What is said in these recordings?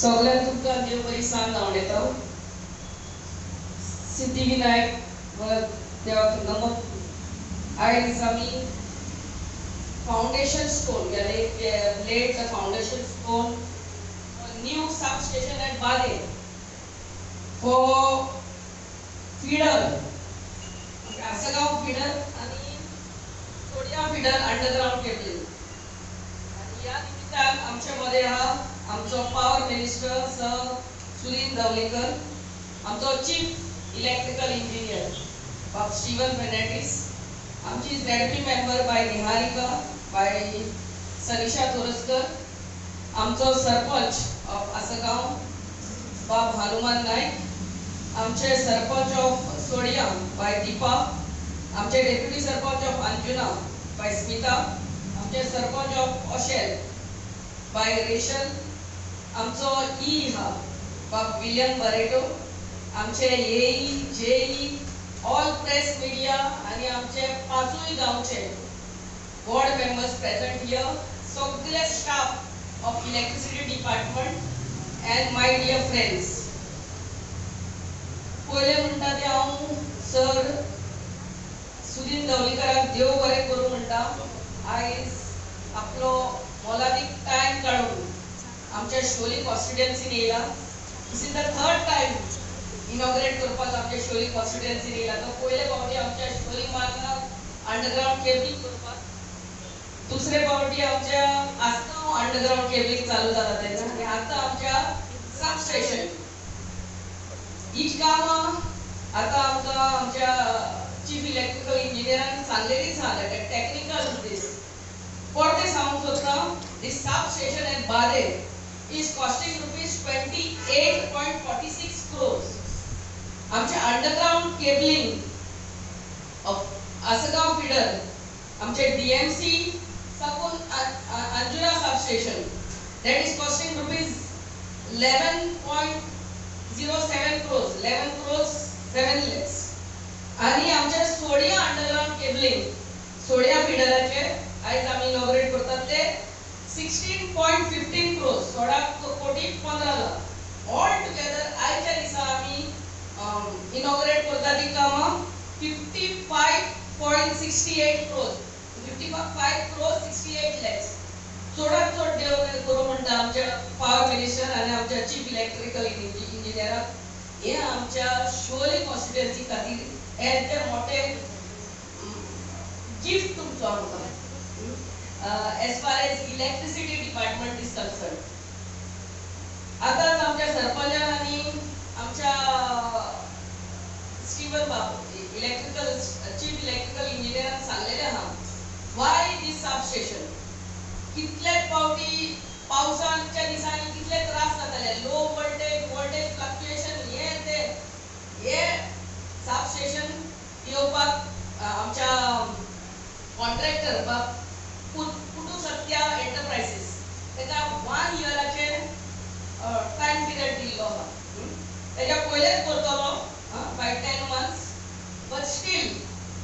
सगळ्यांना तुमकां देव बरी सांग आवडता सिद्धिविनायक व देवाक नमन आयज आमी foundation stone laid the foundation stone a new substation at Bade for feeder Asagaon feeder आणि सोडिया feeder अंडरग्राउंड केबलिंग आणि या निमित्तान आमच्या मध्ये हा आमचो power minister sir Sunil Davlekar, आमचो चीफ इलेक्ट्रिकल इंजिनियर बाब स्टीवन फेर्नांडीस, आमची झेडपी मेंबर बाय निहारिका, बाय सनिशा तोरसकर, आमचो सरपंच ऑफ आसगांव बाब हनुमान नाईक, आमचे सरपंच ऑफ सोडिया बाय दीपा, आमचे डेप्युटी सरपंच ऑफ अंजुना बाय स्मिता, आमचे सरपंच ऑफ ओशेल बाय रेशल, आमचो ई हा बाब विलियम बरेटो, आमचे AE JE all press media आणि आमचे पाचूय गावचे बोर्ड मेंबर्स प्रेजेंट हियर, सगळे staff of electricity department and my dear friends. पहिले म्हणटा ते हांव सर सुनील दवलेकराक देव बरें करूं म्हणटा. आयज आपलो मोलादीक टायम काढून आमच्या शोली कॉन्स्टिट्युएन्सीन येयला. This is the third time inaugurate करपाक आमच्या शोली कॉन्स्टिट्युएन्सीन येयला. तो पहिले फावटी आमच्या शोली मार्गाक अंडरग्राउंड केबलिंग करपाक, दुसरे फावटी आमच्या आसगांव अंडरग्राउंड केबलिंग चालू जाला तेन्ना, आनी आतां आमच्या सबस्टेशन ही कामां आतां आमकां आमच्या चीफ इलेक्ट्रिकल इंजिनियरान सांगलेलीच आहा टेक्निकल दीस परते सांगूंक सोदता. दिस सबस्टेशन एट बादे is costing rupees 28.46 crores. आमचे underground cabling of Assagao feeder, आमचे डीएमसी साकून Anjuna substation that is costing rupees 11.07 crores, 11 crores 7 lakhs. आणि आमचे सोडिया अंडरग्राउंड केबलिंग सोडिया फीडराचे आयज आमी इनॉग्रेट करतात ते 16.15 crores, 16.15 लाख. ऑल टुगेदर आयच्या दिसा आमी इनॉग्रेट करता ती कामां 55.68 crores, 55 crores 68 lakhs. चोडात चोड देव करूं म्हणटा आमच्या पॉवर मिनिस्टर आनी आमच्या चीफ इलेक्ट्रिकल इंजिनियराक. हे आमच्या शोली कॉन्स्टिट्युएन्सी खातीर हे मोठे गिफ्ट तुमचो आमकां. as far as electricity department is concerned. आताच आमच्या सरपंचान आणि आमच्या स्टीवन बाबू इलेक्ट्रिकल चीफ इलेक्ट्रिकल इंजिनियरान सांगलेले आहा व्हाय दिस सबस्टेशन. कितलेच पावटी पावसाच्या दिसांनी कितले त्रास जाताले, लो वोल्टेज फ्लक्च्युएशन हे सबस्टेशन येवपाक आमच्या कॉन्ट्रॅक्टर पुटू सत्या एंटरप्राइजेस तेका 1 इयराचे टाइम पिरियड दिल्लो आहा. तेच्या पयलेच करतलो बाय 10 months, बट स्टील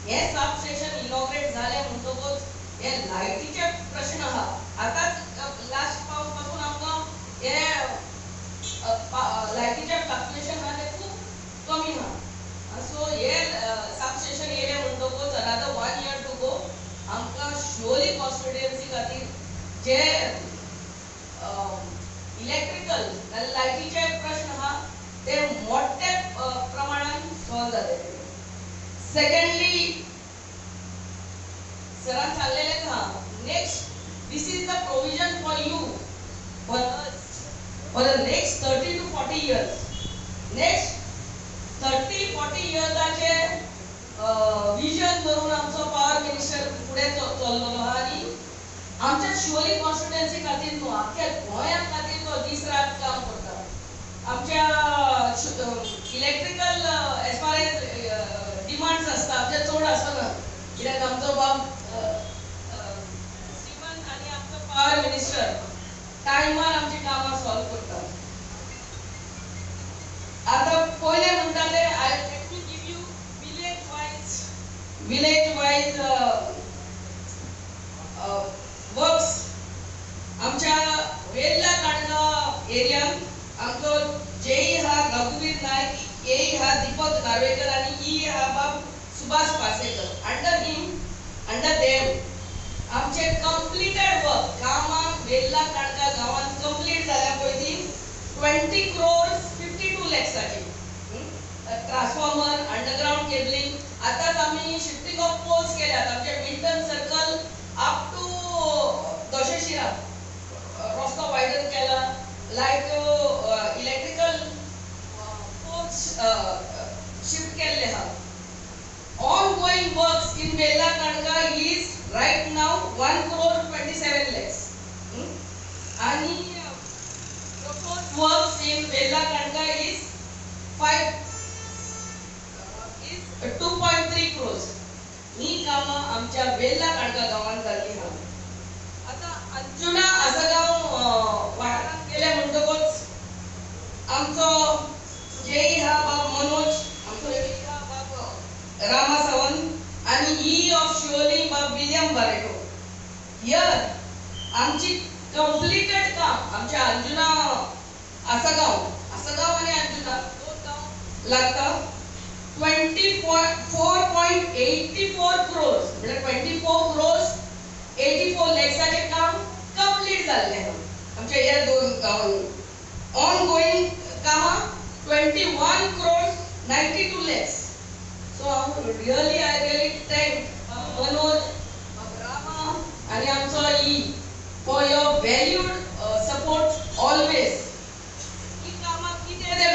हे सबस्टेशन इनॉग्रेट जाले म्हणटकूच हे लायटीचे प्रश्न आहा. आताच लास्ट पावस पासून आमकां हे लायटीचे फ्लक्च्युएशन आहा ते खूब कमी आहा. सो हे सबस्टेशन येयले म्हणटकूच अनादर 1 year टू गो. आमकां शोली कॉन्स्टिट्युएन्सी खातीर जे इलेक्ट्रिकल आनी लायटीचे प्रश्न आहा ते मोठ्या प्रमाणान सॉल्व जाले. सेकंडली सरान सांगलेलेच आहा next this is the provision for you for the next 30 to 40 years. Next 30-40 इयर्साचे विजन धरून आमचो पॉवर मिनिस्टर फुडें चल्लोलो आहा. आनी आमच्या शोली कॉन्स्टिट्युएन्सी खातीर न्हू आख्या गोंया खातीर तो दीस रात काम करता. आमच्या electrical as far as demands आसता आमचे चड आसना कित्याक आमचो बाब स्टीवन आनी आमचो पॉवर मिनिस्टर टायमार आमची कामां सॉल्व करता. आतां पयले म्हणटा ते I let me give you village wise works. आमच्या वेल्ला काणगाव एरियान आमचो जेई हा रघुवीर नायक, ए हा दीपक नार्वेकर आणि ई हा बाब सुभाष पासेकर. अंडर देम आमचे कंप्लीटेड वर्क कामा वेल्ला काणका गावात कंप्लीट झाल्या पयली 20 crores 52 lakhsची ट्रान्सफॉर्मर अंडरग्राउंड केबलिंग आताच आम्ही शिफ्टिंग ऑफ पोल्स केल्यात आमचे मिल्टन सर्कल अप टू दोशेशिरा रस्तो वायडन केला लाईक इलेक्ट्रिकल पोल्स शिफ्ट केले हा. ongoing works in Vella Kanka is right now 1 crore 27 lakhs आणि proposed works in Vella Kanka is 2.3 crores. ही कामा आमच्या वेल्ला काणका गावात जाल्ली हा. आता अंजुना आसगाव वाठारात गेले म्हणटकच आमचो जेई हा बाब मनोज, आमचो जेई हा बाब रामा सावंत आणि ई ऑफ शिवोली बाब विलियम बारेटो. हियर आमची कंप्लीटेड काम आमच्या अंजुना आसगाव आणि अंजुना दोन गाव लागता 24.84 crores म्हणजे 24 crores 84 lakhsचे काम कंप्लीट झाले हा आमच्या या दोन गावांनी. ongoing कामा 21 crores 92 lakhs. So I really thank Manoj, Rama and आमचा E for your valued support always. ही कामा किती ते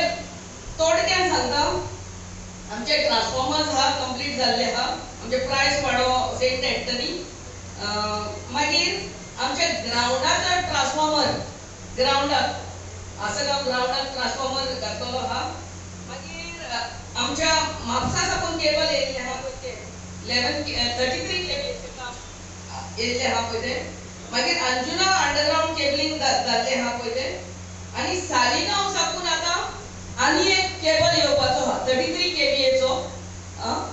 थोडक्यात सांगता. आमचे ट्रान्सफॉर्मर्स हा कंप्लीट झाले हा आमचे प्राइस वाडो सेंट एंटनी. मागीर आमचे ग्राउंडाचो ट्रान्सफॉर्मर ग्राउंडाक आसगाव ग्राउंडाक ट्रान्सफॉर्मर घातलो हा. मागीर आमच्या म्हापसा साकून केबल येयल्ले हा पळय ते 33 केबीचे काम येयल्ले हा पळय ते. मागीर अंजुना अंडरग्राउंड केबलिंग जाल्ले हा पळय ते. आणि सालिगांव साकून आता आणि एक केबल येवपाचो हा 33 kVA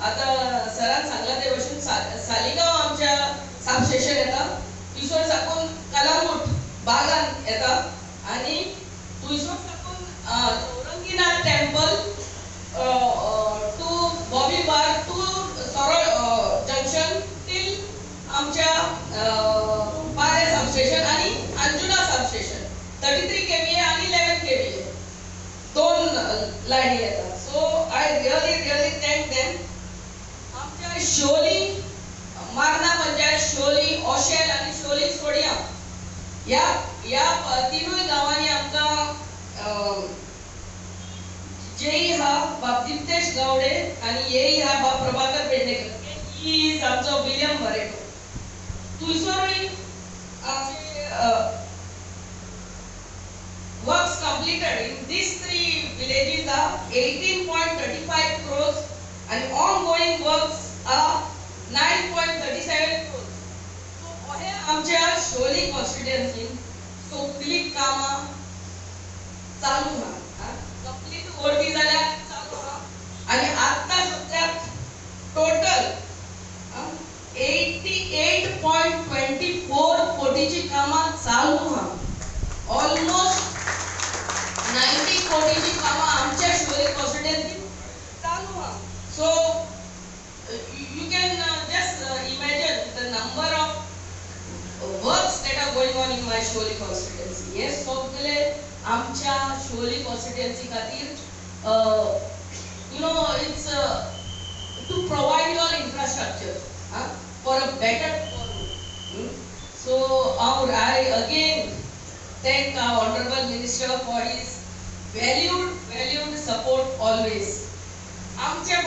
आता सरान सांगला ते भशेन सालिगांव आमच्या सबस्टेशन येता थंयसर साकून कलांगूट बागान येता आणि थंयसर साकून Chauranginath temple to Bobby bar to सरळ जंक्शन टिल आमच्या पारे सबस्टेशन आणि अंजुना सबस्टेशन 33 kVA आणि 11 kVA दोन लाईनी येतात. So I really thank them. आमच्या शोली मारना पंचायत शोली ओशेल आणि शोली सोडिया या तिनूय गावांनी आमकां जेई हा बाब दिप्तेश गावडे आणि येई हा बाब प्रभाकर पेडणेकर ही इज आमचो विलियम बारेटो. थंयसरूय आमचे works completed in these three villages are 18.35 crores and ongoing works are 9.37 crores. So हे आमच्या शोली कॉन्स्टिट्युएन्सी सगळी कामा चालू हा कंप्लीट होती जाल्यार चालू हा. आणि आता सध्याक टोटल 88.24 कोटीची कामा चालू हा. ऑलमोस्ट 90 कोटीची कामा आमच्या शिवोली कॉन्स्टिट्युएन्सी चालू हा. So you can just imagine the number of works that are going on in my Shivoli constituency. Yes, सगळे आमच्या शिवोली कॉन्स्टिट्युएन्सी खातीर it's to provide your infrastructure for a better tomorrow. So I again thank our honorable minister for his valued support always. आमच्या